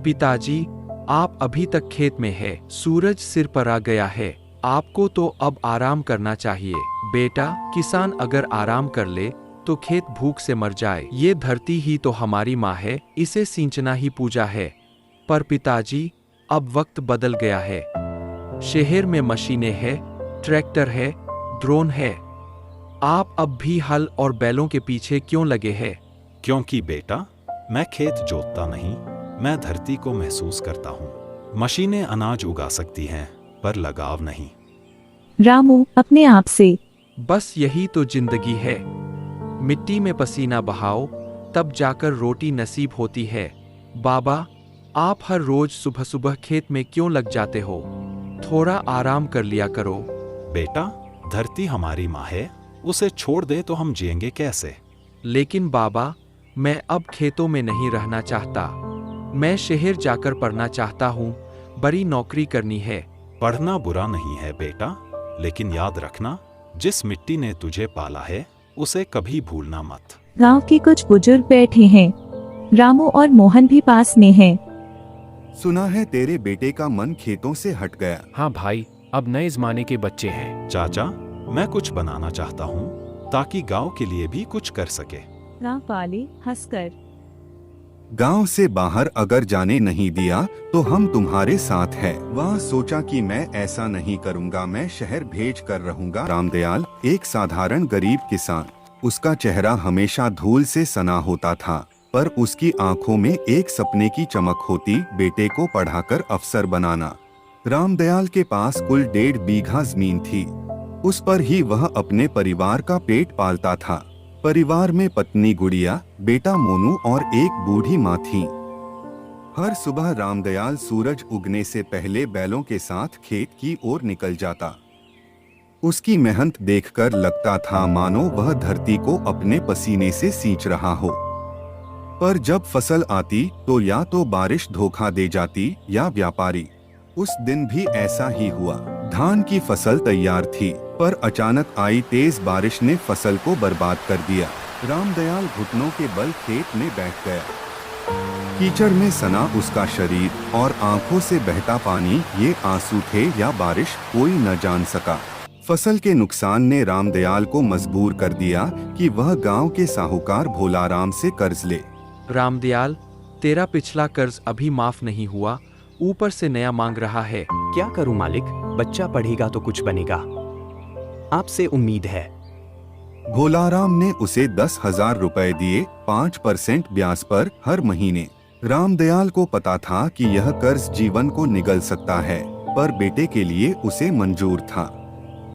पिताजी, आप अभी तक खेत में है, सूरज सिर पर आ गया है, आपको तो अब आराम करना चाहिए। बेटा, किसान अगर आराम कर ले तो खेत भूख से मर जाए। ये धरती ही तो हमारी माँ है, इसे सींचना ही पूजा है। पर पिताजी, अब वक्त बदल गया है। शहर में मशीनें हैं, ट्रैक्टर है, ड्रोन है। आप अब भी हल और बैलों के पीछे क्यों लगे हैं? क्योंकि बेटा, मैं खेत जोतता नहीं, मैं धरती को महसूस करता हूँ। मशीनें अनाज उगा सकती हैं, पर लगाव नहीं। रामू अपने आप से। बस यही तो जिंदगी है। मिट्टी में पसीना बहाओ, तब जाकर रोटी नसीब होती है। बाबा, आप हर रोज सुबह सुबह खेत में क्यों लग जाते हो? थोड़ा आराम कर लिया करो। बेटा, धरती हमारी माँ है, उसे छोड़ दे तो हम जिएंगे कैसे? लेकिन बाबा, मैं अब खेतों में नहीं रहना चाहता। मैं शहर जाकर पढ़ना चाहता हूँ, बड़ी नौकरी करनी है। पढ़ना बुरा नहीं है बेटा, लेकिन याद रखना, जिस मिट्टी ने तुझे पाला है उसे कभी भूलना मत। गांव के कुछ बुजुर्ग बैठे हैं। रामू और मोहन भी पास में हैं। सुना है तेरे बेटे का मन खेतों से हट गया। हाँ भाई, अब नए जमाने के बच्चे हैं। चाचा, मैं कुछ बनाना चाहता हूँ ताकि गांव के लिए भी कुछ कर सके। गांव वाले हंसकर, गांव से बाहर अगर जाने नहीं दिया तो हम तुम्हारे साथ हैं। वह सोचा कि मैं ऐसा नहीं करूंगा, मैं शहर भेज कर रहूंगा। रामदयाल एक साधारण गरीब किसान। उसका चेहरा हमेशा धूल से सना होता था, पर उसकी आंखों में एक सपने की चमक होती, बेटे को पढ़ाकर अफसर बनाना। रामदयाल के पास कुल 1.5 बीघा जमीन थी। उस पर ही वह अपने परिवार का पेट पालता था। परिवार में पत्नी गुड़िया, बेटा मोनू और एक बूढ़ी माँ थी। हर सुबह रामदयाल सूरज उगने से पहले बैलों के साथ खेत की ओर निकल जाता। उसकी मेहनत देखकर लगता था मानो वह धरती को अपने पसीने से सींच रहा हो। पर जब फसल आती तो या तो बारिश धोखा दे जाती या व्यापारी। उस दिन भी ऐसा ही हुआ। धान की फसल तैयार थी, पर अचानक आई तेज बारिश ने फसल को बर्बाद कर दिया। रामदयाल घुटनों के बल खेत में बैठ गया। कीचड़ में सना उसका शरीर और आंखों से बहता पानी, ये आंसू थे या बारिश, कोई न जान सका। फसल के नुकसान ने रामदयाल को मजबूर कर दिया कि वह गांव के साहूकार भोलाराम से कर्ज ले। रामदयाल, तेरा पिछला कर्ज अभी माफ नहीं हुआ, ऊपर से नया मांग रहा है। क्या करूं मालिक, बच्चा पढ़ेगा तो कुछ बनेगा, आपसे उम्मीद है। भोलाराम ने उसे 10,000 रुपए दिए, 5% ब्याज पर हर महीने। रामदयाल को पता था कि यह कर्ज जीवन को निगल सकता है, पर बेटे के लिए उसे मंजूर था।